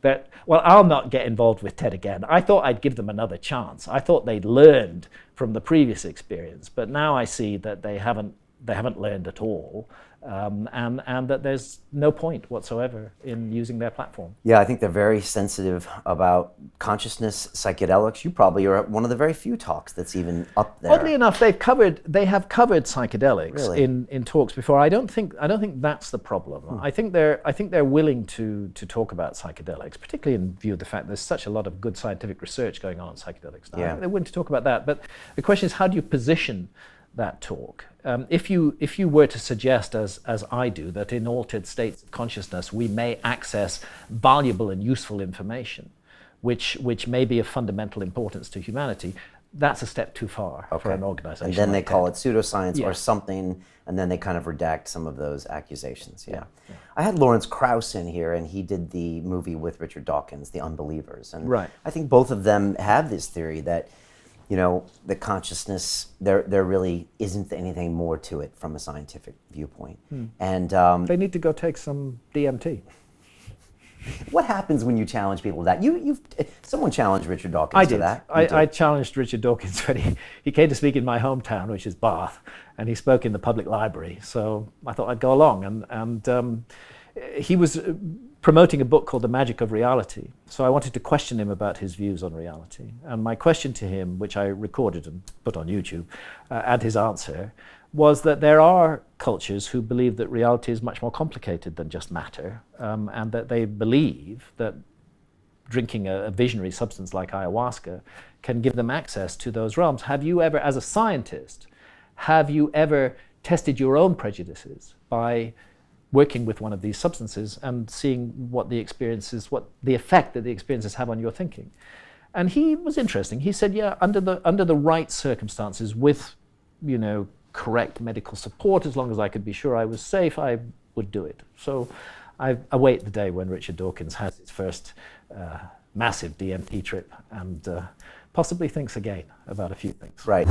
well, I'll not get involved with TED again. I thought I'd give them another chance. I thought they'd learned from the previous experience, but now I see that they haven't learned at all, and that there's no point whatsoever in using their platform. Yeah, I think they're very sensitive about consciousness, psychedelics. You probably are one of the very few talks that's even up there. Oddly enough, they have covered psychedelics Really? in talks before. I don't think that's the problem. I think they're willing to talk about psychedelics, particularly in view of the fact there's such a lot of good scientific research going on psychedelics now. Yeah. They're willing to talk about that, but the question is, how do you position that talk? If you were to suggest, as I do, that in altered states of consciousness we may access valuable and useful information, which may be of fundamental importance to humanity, that's a step too far for an organization. And then they like call TED. it pseudoscience Yeah. or something, and then they kind of redact some of those accusations. Yeah. Yeah. I had Lawrence Krauss in here, and he did the movie with Richard Dawkins, The Unbelievers. And Right. I think both of them have this theory that, you know, the consciousness, there really isn't anything more to it from a scientific viewpoint. And They need to go take some DMT. what happens when you challenge people to that? Someone challenged Richard Dawkins to that. I challenged Richard Dawkins when he came to speak in my hometown, which is Bath, and he spoke in the public library. So I thought I'd go along, and he was promoting a book called The Magic of Reality. So I wanted to question him about his views on reality. And my question to him, which I recorded and put on YouTube, and his answer, was that there are cultures who believe that reality is much more complicated than just matter, and that they believe that drinking a visionary substance like ayahuasca can give them access to those realms. Have you ever, as a scientist, tested your own prejudices by working with one of these substances and seeing what the effect that the experiences have on your thinking? And he was interesting. He said, yeah, under the right circumstances, with, you know, correct medical support, as long as I could be sure I was safe, I would do it. So I await the day when Richard Dawkins has his first massive DMT trip and possibly thinks again about a few things. Right.